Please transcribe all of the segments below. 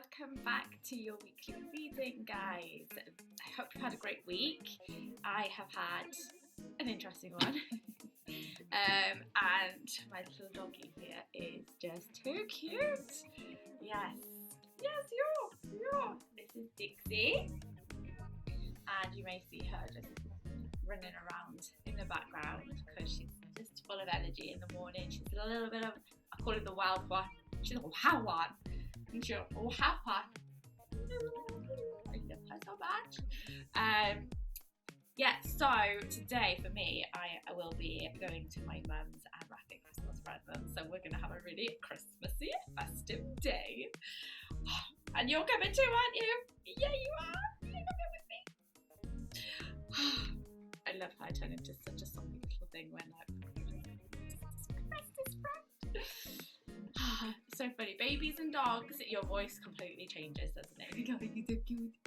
Welcome back to your weekly reading, guys. I hope you've had a great week. I have had an interesting one. And my little doggy here is just too cute. Yes, you. This is Dixie, and you may see her just running around in the background because she's just full of energy in the morning. She's a little bit of, I call it the wild one. She's a wild one. She's a wild one. I love her so much. So today for me, I will be going to my mum's and wrapping Christmas presents. So we're going to have a really Christmassy, festive day. And you're coming too, aren't you? Yeah, you are. You're coming with me. I love how I turn into such a soppy little thing when bestest friend. So funny. Babies and dogs, your voice completely changes, doesn't it? You're so cute.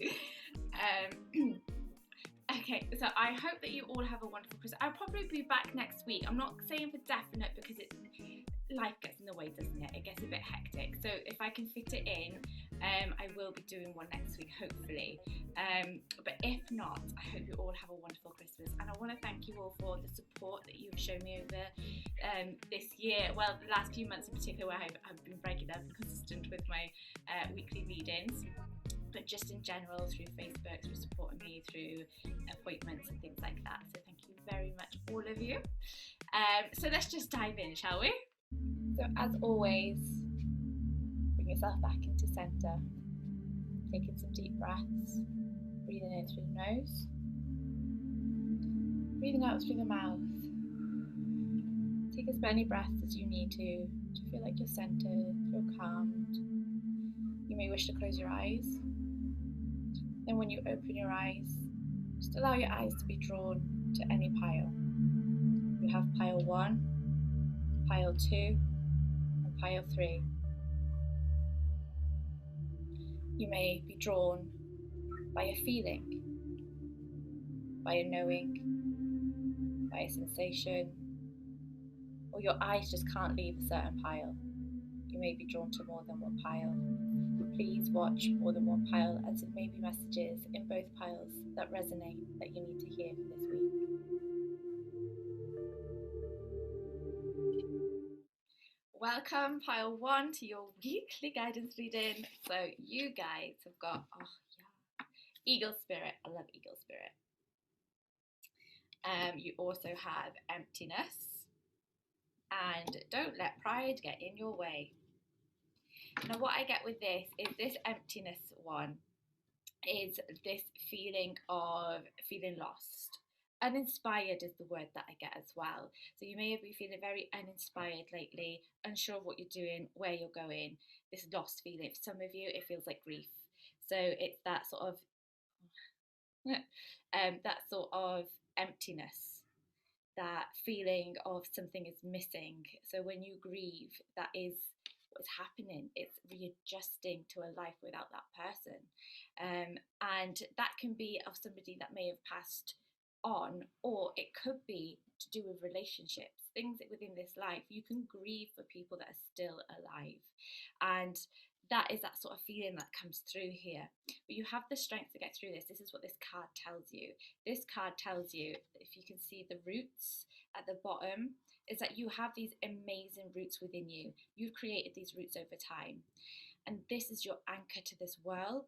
Okay, so I hope that you all have a wonderful Christmas. I'll probably be back next week. I'm not saying for definite because life gets in the way, doesn't it? It gets a bit hectic. So if I can fit it in, I will be doing one next week, hopefully. But if not, I hope you all have a wonderful Christmas. And I want to thank you all for the support that you've shown me over this year. Well, the last few months in particular, where I've been regular and consistent with my weekly readings. But just in general, through Facebook, through supporting me, through appointments and things like that. So thank you very much, all of you. So let's just dive in, shall we? So as always, bring yourself back into centre. Taking some deep breaths. Breathing in through the nose. Breathing out through the mouth. Take as many breaths as you need to feel like you're centered, feel calmed. You may wish to close your eyes. Then when you open your eyes, just allow your eyes to be drawn to any pile. You have pile 1, pile 2, and pile 3. You may be drawn by a feeling, by a knowing, by a sensation, or your eyes just can't leave a certain pile. You may be drawn to more than one pile. Please watch more than one pile, as there may be messages in both piles that resonate that you need to hear for this week. Welcome, pile 1, to your weekly guidance reading. So you guys have got, Eagle Spirit. I love Eagle Spirit. You also have emptiness and don't let pride get in your way. Now what I get with this is this emptiness one is this feeling of feeling lost. Uninspired is the word that I get as well. So you may have been feeling very uninspired lately, unsure of what you're doing, where you're going, this lost feeling. For some of you, it feels like grief. So it's that sort of emptiness, that feeling of something is missing. So when you grieve, that is what's happening. It's readjusting to a life without that person. And that can be of somebody that may have passed on, or it could be to do with relationships, things within this life. You can grieve for people that are still alive. And that is that sort of feeling that comes through here. But you have the strength to get through this. This is what this card tells you. This card tells you, if you can see the roots at the bottom, is that you have these amazing roots within you. You've created these roots over time. And this is your anchor to this world.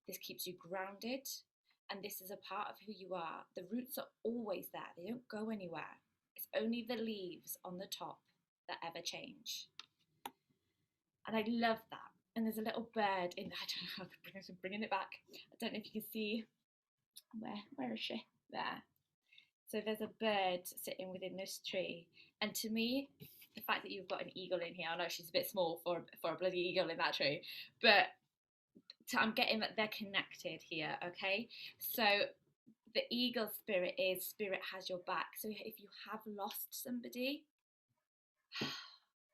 This keeps you grounded. And this is a part of who you are. The roots are always there. They don't go anywhere. It's only the leaves on the top that ever change. And I love that. And there's a little bird in there. I don't know how I'm bringing it back. I don't know if you can see. Where is she? There. So there's a bird sitting within this tree. And to me, the fact that you've got an eagle in here, I know she's a bit small for a bloody eagle in that tree, but I'm getting that they're connected here, okay? So the eagle spirit is spirit has your back. So if you have lost somebody,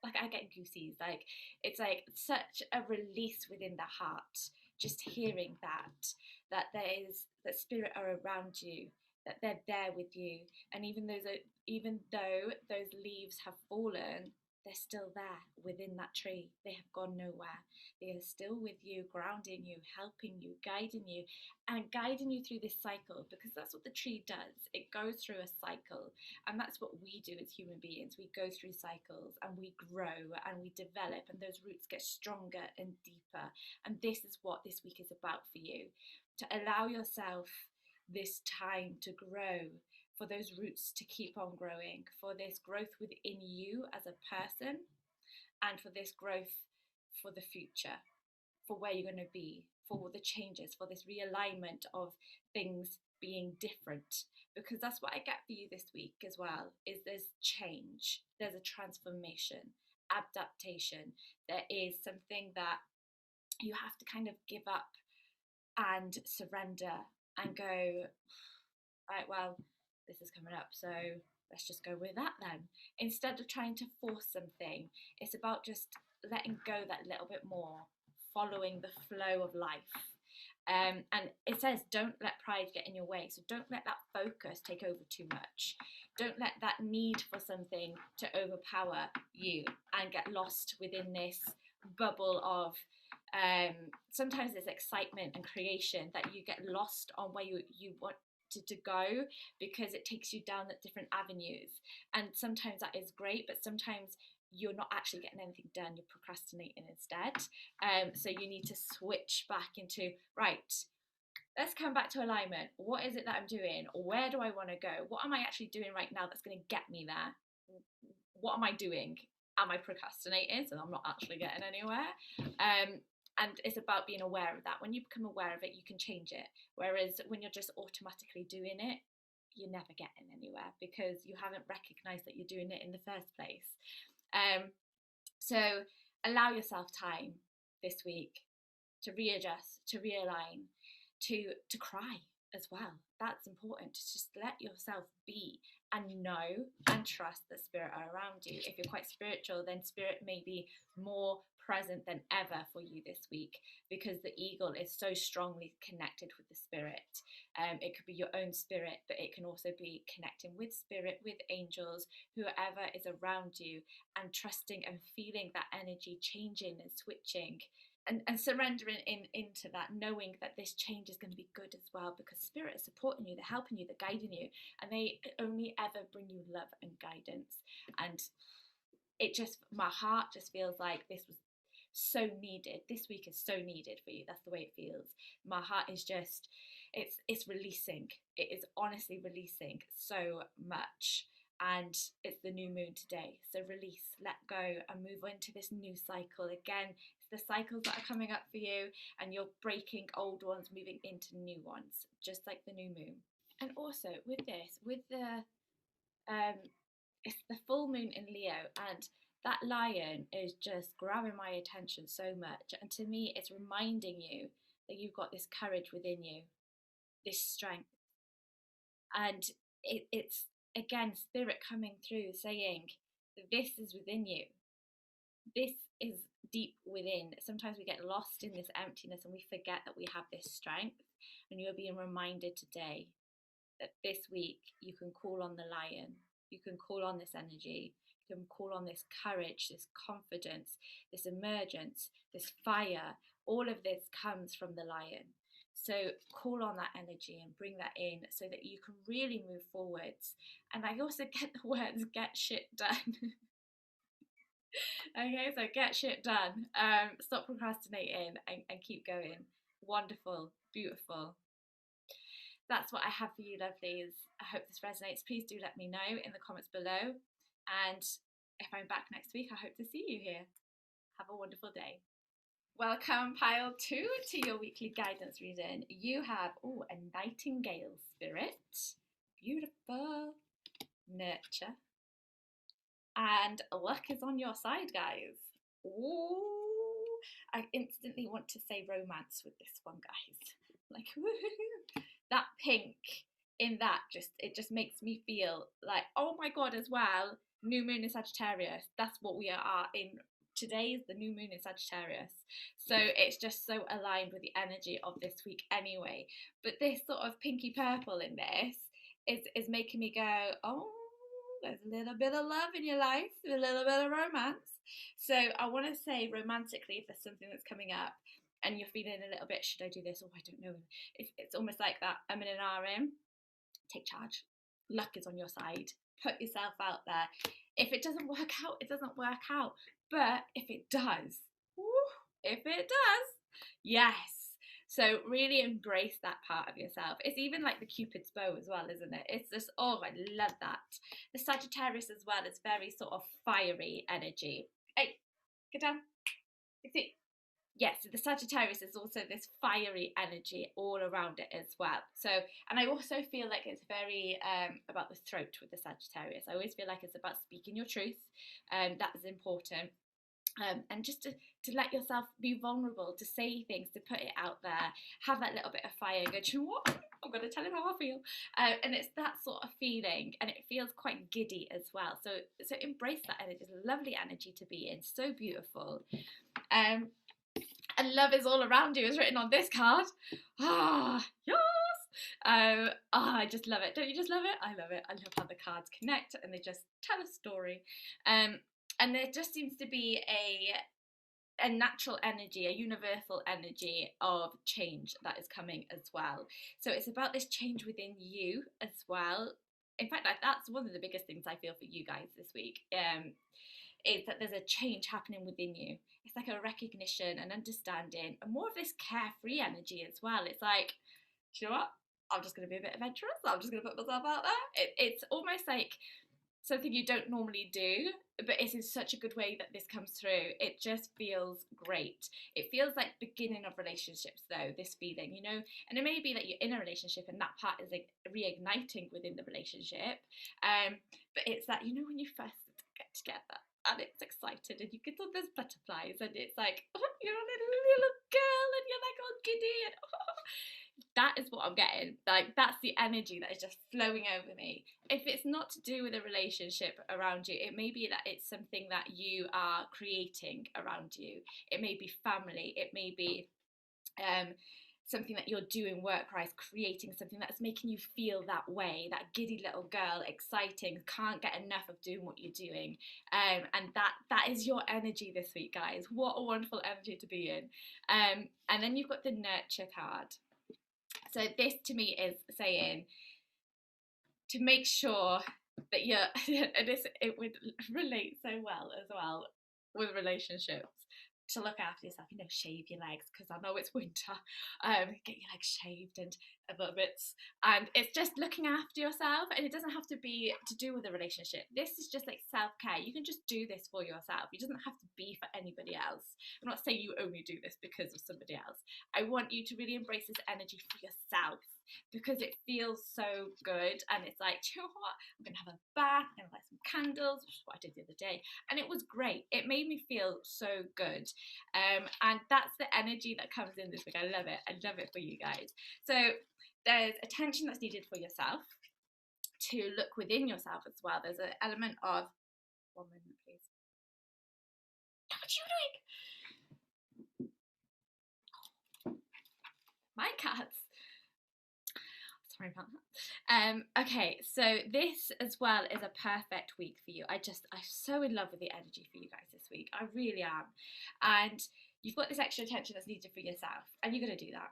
like I get goosies, like it's like such a release within the heart, just hearing that that spirit are around you, that they're there with you. And even though those leaves have fallen, they're still there within that tree. They have gone nowhere. They are still with you, grounding you, helping you, and guiding you through this cycle, because that's what the tree does. It goes through a cycle, and that's what we do as human beings. We go through cycles and we grow and we develop, and those roots get stronger and deeper. And this is what this week is about for you, to allow yourself this time to grow, for those roots to keep on growing, for this growth within you as a person, and for this growth for the future, for where you're going to be, for the changes, for this realignment of things being different. Because that's what I get for you this week as well, is there's change, there's a transformation, adaptation. There is something that you have to kind of give up and surrender and go, right, well, this is coming up, so let's just go with that then. Instead of trying to force something, it's about just letting go that little bit more, following the flow of life. And it says, don't let pride get in your way. So don't let that focus take over too much. Don't let that need for something to overpower you and get lost within this bubble of sometimes there's excitement and creation that you get lost on where you want to go, because it takes you down at different avenues. And sometimes that is great, but sometimes you're not actually getting anything done, you're procrastinating instead. So you need to switch back into, right, let's come back to alignment. What is it that I'm doing? Where do I want to go? What am I actually doing right now that's going to get me there? What am I doing? Am I procrastinating so I'm not actually getting anywhere? And it's about being aware of that. When you become aware of it, you can change it. Whereas when you're just automatically doing it, you're never getting anywhere, because you haven't recognized that you're doing it in the first place. So allow yourself time this week to readjust, to realign, to cry as well. That's important, to just let yourself be and know and trust the spirit around you. If you're quite spiritual, then spirit may be more present than ever for you this week, because the eagle is so strongly connected with the spirit. It could be your own spirit, but it can also be connecting with spirit, with angels, whoever is around you, and trusting and feeling that energy changing and switching. And surrendering into that, knowing that this change is going to be good as well, because spirit is supporting you, they're helping you, they're guiding you, and they only ever bring you love and guidance. And it just, my heart just feels like this was so needed. This week is so needed for you. That's the way it feels. My heart is just, it's releasing. It is honestly releasing so much. And it's the new moon today, so release, let go, and move into this new cycle. Again, it's the cycles that are coming up for you, and you're breaking old ones, moving into new ones, just like the new moon. And also with this, with the it's the full moon in Leo, and that lion is just grabbing my attention so much. And to me, it's reminding you that you've got this courage within you, this strength, and it's again spirit coming through saying this is within you, this is deep within. Sometimes we get lost in this emptiness and we forget that we have this strength, and you're being reminded today that this week you can call on the lion, you can call on this energy, you can call on this courage, this confidence, this emergence, this fire. All of this comes from the lion. So call on that energy and bring that in so that you can really move forwards. And I also get the words get shit done. Okay, so get shit done. Stop procrastinating and keep going. Wonderful, beautiful. That's what I have for you, lovelies. I hope this resonates. Please do let me know in the comments below. And if I'm back next week, I hope to see you here. Have a wonderful day. Welcome, pile 2, to your weekly guidance reading. You have, a nightingale spirit. Beautiful. Nurture. And luck is on your side, guys. Ooh, I instantly want to say romance with this one, guys. Like, woohoo! That pink in that just makes me feel like, oh my god, as well, new moon in Sagittarius. That's what we are in. Today is the new moon in Sagittarius. So it's just so aligned with the energy of this week anyway. But this sort of pinky purple in this is making me go, oh, there's a little bit of love in your life, a little bit of romance. So I want to say romantically, if there's something that's coming up and you're feeling a little bit, should I do this? Oh, I don't know. If it's almost like that, I'm in an RM, take charge. Luck is on your side. Put yourself out there. If it doesn't work out, it doesn't work out. But if it does, if it does, yes. So really embrace that part of yourself. It's even like the Cupid's bow as well, isn't it? It's just, oh, I love that. The Sagittarius as well is very sort of fiery energy. Hey, get down. See, yes, the Sagittarius is also this fiery energy all around it as well. So, and I also feel like it's very about the throat with the Sagittarius. I always feel like it's about speaking your truth. That is important. And just to let yourself be vulnerable, to say things, to put it out there, have that little bit of fire, go, do you know what? I'm going to tell him how I feel. And it's that sort of feeling, and it feels quite giddy as well. So embrace that energy. It's a lovely energy to be in, so beautiful. And love is all around you is written on this card. Yes. I just love it. Don't you just love it? I love it. I love how the cards connect and they just tell a story. And there just seems to be a natural energy, a universal energy of change that is coming as well. So it's about this change within you as well. In fact, that's one of the biggest things I feel for you guys this week. Is that there's a change happening within you. It's like a recognition and understanding and more of this carefree energy as well. It's like, do you know what? I'm just going to be a bit adventurous. I'm just going to put myself out there. It's almost like something you don't normally do, but it's in such a good way that this comes through. It just feels great. It feels like beginning of relationships though, this feeling, you know, and it may be that you're in a relationship and that part is like reigniting within the relationship. But it's that, you know, when you first get together, and it's excited and you get all those butterflies and it's like, oh, you're a little girl and you're like all giddy and that is what I'm getting. Like, that's the energy that is just flowing over me. If it's not to do with a relationship around you, it may be that it's something that you are creating around you. It may be family, it may be something that you're doing work-wise, creating something that's making you feel that way, that giddy little girl, exciting, can't get enough of doing what you're doing. And that is your energy this week, guys. What a wonderful energy to be in. And then you've got the nurture card. So this to me is saying to make sure that you're, and it would relate so well as well with relationships, to look after yourself, you know, shave your legs, because I know it's winter, get your legs shaved and other bits, and it's just looking after yourself, and it doesn't have to be to do with a relationship. This is just like self-care. You can just do this for yourself. It doesn't have to be for anybody else. I'm not saying you only do this because of somebody else. I want you to really embrace this energy for yourself, because it feels so good, and it's like, you know what, I'm gonna have a bath, I'm gonna light some candles, which is what I did the other day, and it was great. It made me feel so good, and that's the energy that comes in this week. I love it. I love it for you guys. So there's attention that's needed for yourself, to look within yourself as well. There's an element of, 1 minute please, what are you doing? My cats. Sorry about that. Okay, so this as well is a perfect week for you. I'm so in love with the energy for you guys this week. I really am. And you've got this extra attention that's needed for yourself, and you're going to do that.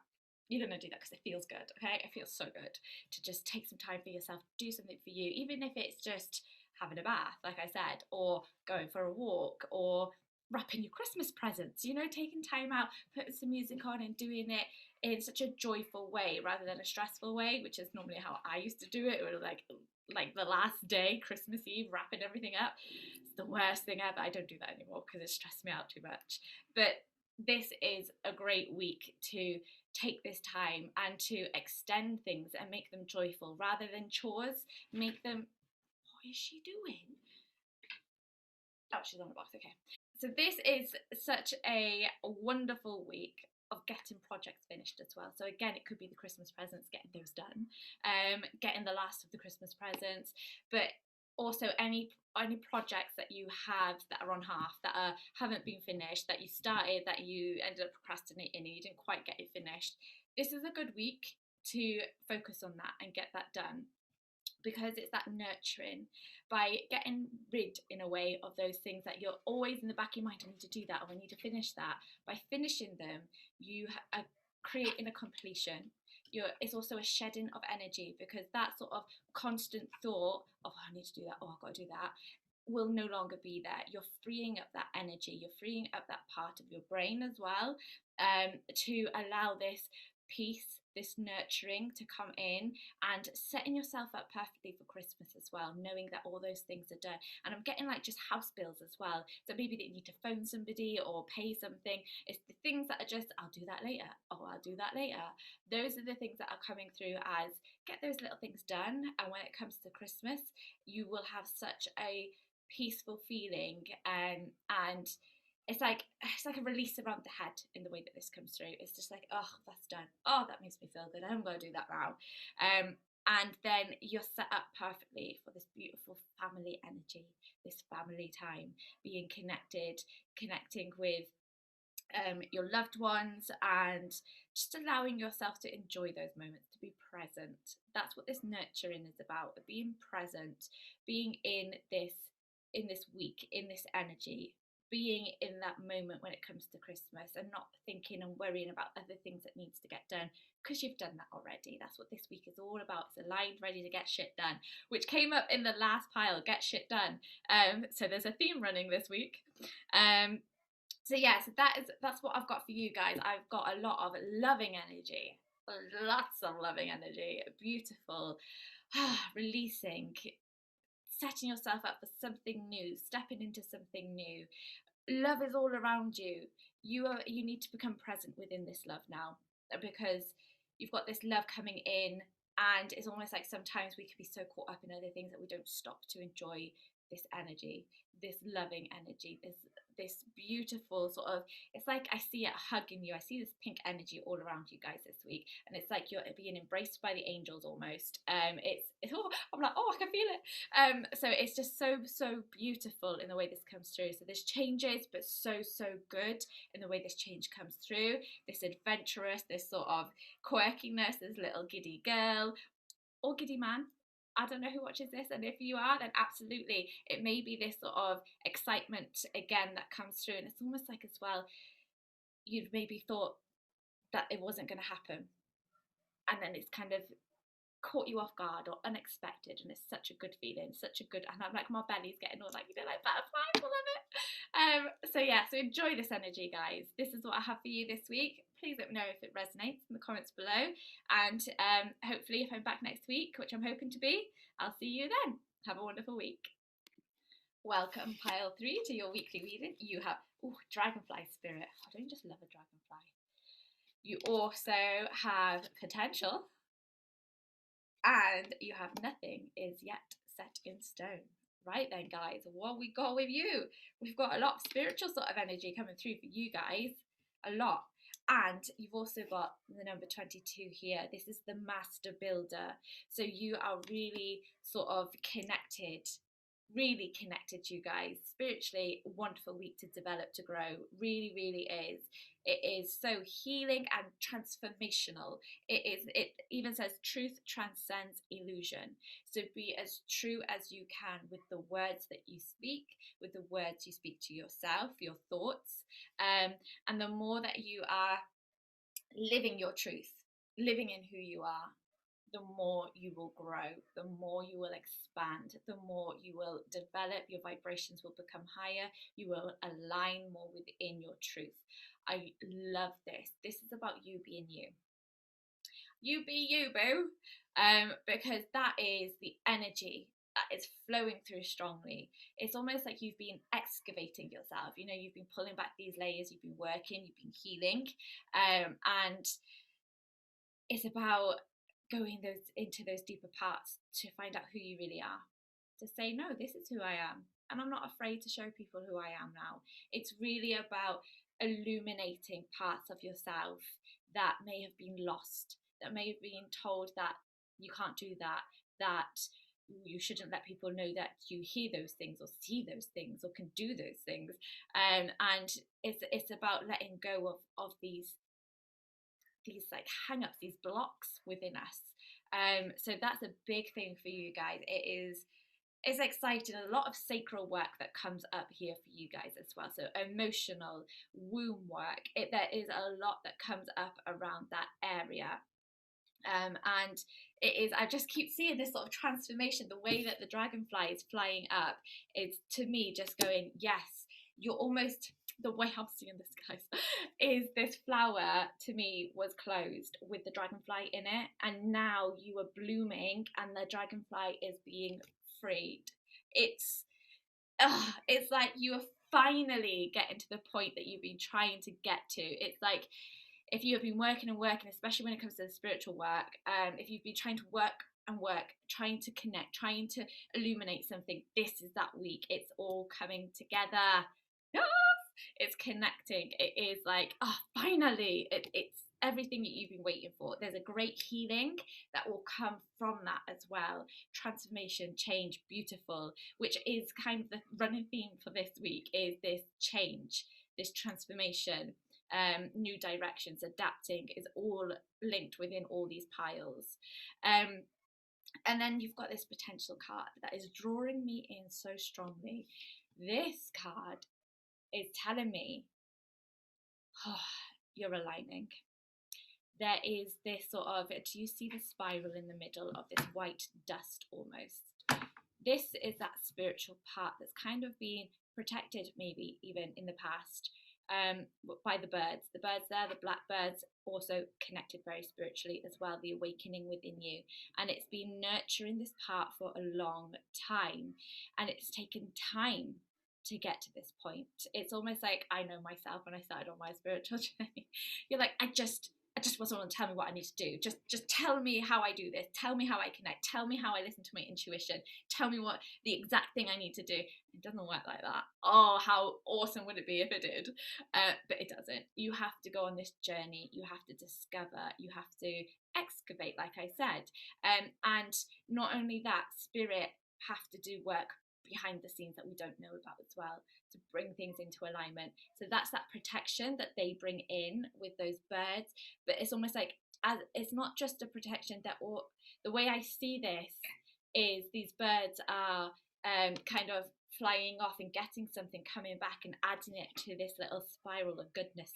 You're going to do that because it feels good, okay? It feels so good to just take some time for yourself, do something for you, even if it's just having a bath, like I said, or going for a walk, or wrapping your Christmas presents, you know, taking time out, putting some music on and doing it in such a joyful way rather than a stressful way, which is normally how I used to do it. It was like the last day, Christmas Eve, wrapping everything up. It's the worst thing ever. I don't do that anymore because it stressed me out too much. But this is a great week to take this time and to extend things and make them joyful rather than chores. Make them, what is she doing? Oh, she's on the box, okay. So this is such a wonderful week of getting projects finished as well. So again, it could be the Christmas presents, getting those done, getting the last of the Christmas presents, but also any projects that you have that are on half, that haven't been finished, that you started, that you ended up procrastinating and you didn't quite get it finished. This is a good week to focus on that and get that done, because it's that nurturing, by getting rid in a way of those things that you're always in the back of your mind, I need to do that, or I need to finish that. By finishing them, you are creating a completion. It's also a shedding of energy, because that sort of constant thought of, oh, I need to do that, oh, I've got to do that, will no longer be there. You're freeing up that energy, you're freeing up that part of your brain as well, to allow this peace, this nurturing to come in, and setting yourself up perfectly for Christmas as well, knowing that all those things are done. And I'm getting like just house bills as well, so maybe that you need to phone somebody or pay something. It's the things that are just, I'll do that later, oh, I'll do that later. Those are the things that are coming through as, get those little things done, and when it comes to Christmas, you will have such a peaceful feeling, and it's like a release around the head in the way that this comes through. It's just like, oh, that's done, oh, that makes me feel good, I'm going to do that now. And then you're set up perfectly for this beautiful family energy, this family time, being connecting with your loved ones, and just allowing yourself to enjoy those moments, to be present. That's what this nurturing is about, being present, being in this week, in this energy, being in that moment when it comes to Christmas, and not thinking and worrying about other things that needs to get done, because you've done that already. That's what this week is all about. It's aligned, ready to get shit done, which came up in the last pile, get shit done. So there's a theme running this week. So yeah, so that's what I've got for you guys. I've got a lot of loving energy, lots of loving energy, beautiful, releasing, setting yourself up for something new, stepping into something new. Love is all around you. You need to become present within this love now, because you've got this love coming in, and it's almost like sometimes we can be so caught up in other things that we don't stop to enjoy this energy, this loving energy, this beautiful sort of, it's like I see it hugging you. I see this pink energy all around you guys this week, and it's like you're being embraced by the angels almost. It's oh, I'm like, oh, I can feel it. So it's just so beautiful in the way this comes through. So there's changes, but so good in the way this change comes through. This adventurous, this sort of quirkiness, this little giddy girl or giddy man. I don't know who watches this, and if you are, then absolutely, it may be this sort of excitement again that comes through, and it's almost like as well, you'd maybe thought that it wasn't going to happen, and then it's kind of caught you off guard or unexpected, and it's such a good feeling, such a good, and I'm like, my belly's getting all like, like butterflies, I love it. So yeah, so enjoy this energy, guys. This is what I have for you this week. Please let me know if it resonates in the comments below, and hopefully if I'm back next week, which I'm hoping to be, I'll see you then. Have a wonderful week. Welcome, pile 3, to your weekly reading. You have dragonfly spirit. I don't just love a dragonfly. You also have potential, and you have nothing is yet set in stone. Right then, guys, what we got with you? We've got a lot of spiritual sort of energy coming through for you guys, a lot. And you've also got the number 22 here. This is the master builder. So you are really sort of connected, really connected, you guys. Spiritually, wonderful week to develop, to grow. Really, really is. It is so healing and transformational. It even says truth transcends illusion. So be as true as you can with the words that you speak, with the words you speak to yourself, your thoughts. And the more that you are living your truth, living in who you are, the more you will grow, the more you will expand, the more you will develop, your vibrations will become higher, you will align more within your truth. I love this. This is about you being you. You be you, boo. Because that is the energy that is flowing through strongly. It's almost like you've been excavating yourself. You know, you've been pulling back these layers, you've been working, you've been healing. And it's about going into those deeper parts to find out who you really are. To say, no, this is who I am. And I'm not afraid to show people who I am now. It's really about illuminating parts of yourself that may have been lost, that may have been told that you can't do that, that you shouldn't let people know that you hear those things or see those things or can do those things. And it's about letting go of these like hang-ups, these blocks within us, So that's a big thing for you guys. It's exciting. A lot of sacral work that comes up here for you guys as well. So emotional, womb work. There is a lot that comes up around that area. And it is, I just keep seeing this sort of transformation. The way that the dragonfly is flying up is, to me, just going, yes, you're almost, the way I'm seeing this, guys, is this flower to me was closed with the dragonfly in it, and now you are blooming and the dragonfly is being freed. It's like you are finally getting to the point that you've been trying to get to. It's like if you have been working and working, especially when it comes to the spiritual work, if you've been trying to work and work, trying to connect, trying to illuminate something, this is that week. It's all coming together. Yes! It's connecting. It is like, finally, it's everything that you've been waiting for. There's a great healing that will come from that as well. Transformation, change, beautiful, which is kind of the running theme for this week, is this change, this transformation. New directions, adapting is all linked within all these piles. And then you've got this potential card that is drawing me in so strongly. This card is telling me, you're aligning. There is this sort of, do you see the spiral in the middle of this white dust almost? This is that spiritual part that's kind of been protected, maybe even in the past, by the birds. The birds there, the blackbirds, also connected very spiritually as well, the awakening within you. And it's been nurturing this part for a long time, and it's taken time to get to this point. It's almost like, I know myself when I started on my spiritual journey. You're like, I just want someone to tell me what I need to do. Just tell me how I do this. Tell me how I connect. Tell me how I listen to my intuition. Tell me what the exact thing I need to do. It doesn't work like that. Oh, how awesome would it be if it did? But it doesn't. You have to go on this journey. You have to discover. You have to excavate, like I said. And not only that, spirit have to do work behind the scenes that we don't know about as well, to bring things into alignment. So that's that protection that they bring in with those birds. But it's almost like, as it's not just a protection, that, or the way I see this is these birds are kind of flying off and getting something, coming back and adding it to this little spiral of goodness.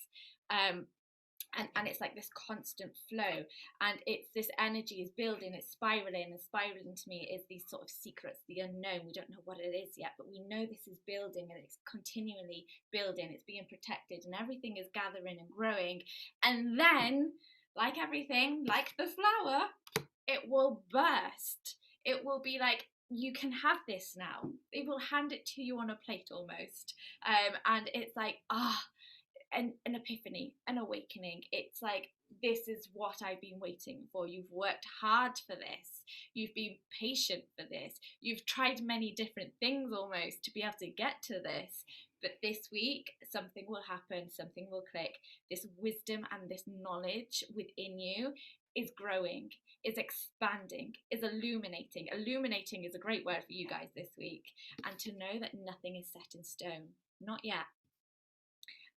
And it's like this constant flow, and it's this energy is building, it's spiraling, and spiraling to me is these sort of secrets, the unknown. We don't know what it is yet, but we know this is building, and it's continually building, it's being protected, and everything is gathering and growing. And then, like everything, like the flower, it will burst. It will be like, you can have this now. They will hand it to you on a plate almost. And it's like, an epiphany, an awakening. It's like, this is what I've been waiting for. You've worked hard for this. You've been patient for this. You've tried many different things almost to be able to get to this. But this week, something will happen, something will click. This wisdom and this knowledge within you is growing, is expanding, is illuminating. Illuminating is a great word for you guys this week. And to know that nothing is set in stone. Not yet.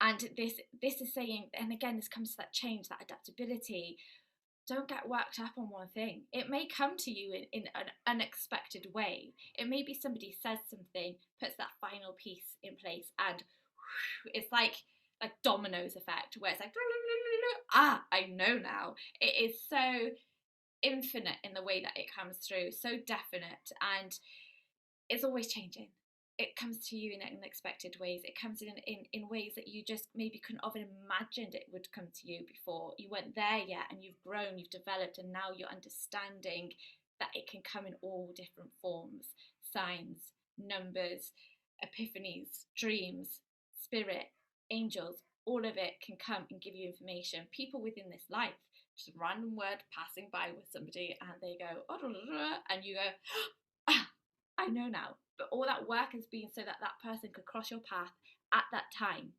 And this is saying, and again, this comes to that change, that adaptability. Don't get worked up on one thing. It may come to you in an unexpected way. It may be somebody says something, puts that final piece in place, and it's like dominoes effect, where it's like, I know now. It is so infinite in the way that it comes through, so definite, and it's always changing. It comes to you in unexpected ways. It comes in ways that you just maybe couldn't have imagined it would come to you before. You weren't there yet, and you've grown, you've developed, and now you're understanding that it can come in all different forms, signs, numbers, epiphanies, dreams, spirit, angels. All of it can come and give you information. People within this life, just a random word passing by with somebody, and they go, and you go, I know now. But all that work has been so that that person could cross your path at that time.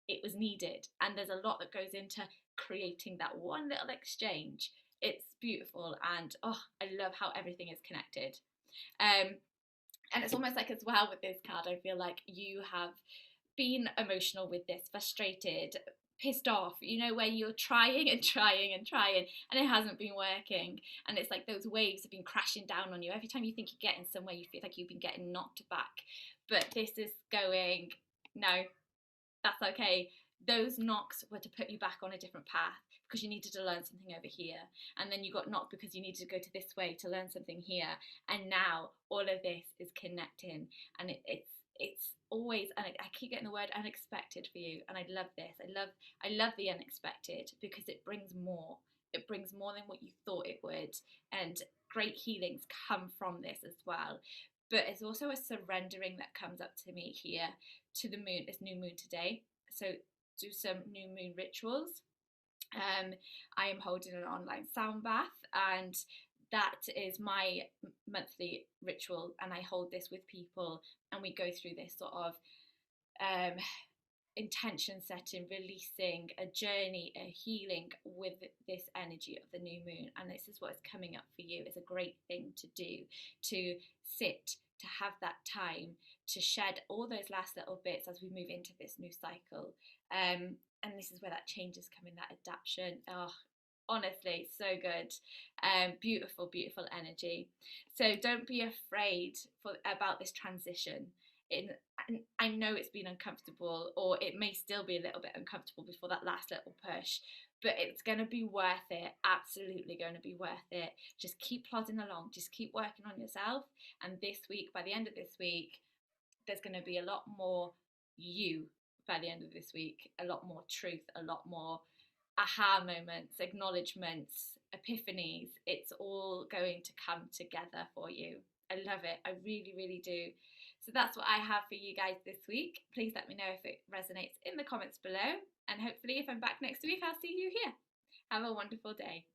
It was needed. And there's a lot that goes into creating that one little exchange. It's beautiful. And I love how everything is connected. And it's almost like, as well, with this card, I feel like you have been emotional with this, frustrated, pissed off, you know, where you're trying and trying and trying and it hasn't been working. And it's like those waves have been crashing down on you. Every time you think you're getting somewhere, you feel like you've been getting knocked back. But this is going, no, that's okay. Those knocks were to put you back on a different path because you needed to learn something over here. And then you got knocked because you needed to go to this way to learn something here. And now all of this is connecting. And it's always, and I keep getting the word unexpected for you. And I love this. I love the unexpected because it brings more. It brings more than what you thought it would. And great healings come from this as well. But it's also a surrendering that comes up to me here to the moon. It's new moon today, so do some new moon rituals. I am holding an online sound bath, and that is my monthly ritual, and I hold this with people, and we go through this sort of um, intention setting, releasing a journey, a healing with this energy of the new moon. And this is what's coming up for you. It's a great thing to do, to sit, to have that time to shed all those last little bits as we move into this new cycle. And this is where that change is coming, that adaptation. Oh, honestly, so good. Beautiful, beautiful energy. So don't be afraid about this transition. I know it's been uncomfortable, or it may still be a little bit uncomfortable before that last little push, but it's going to be worth it. Absolutely going to be worth it. Just keep plodding along, just keep working on yourself. And this week, by the end of this week, there's going to be a lot more you by the end of this week, a lot more truth, a lot more aha moments, acknowledgements, epiphanies. It's all going to come together for you. I love it. I really, really do. So that's what I have for you guys this week. Please let me know if it resonates in the comments below. And hopefully, if I'm back next week, I'll see you here. Have a wonderful day.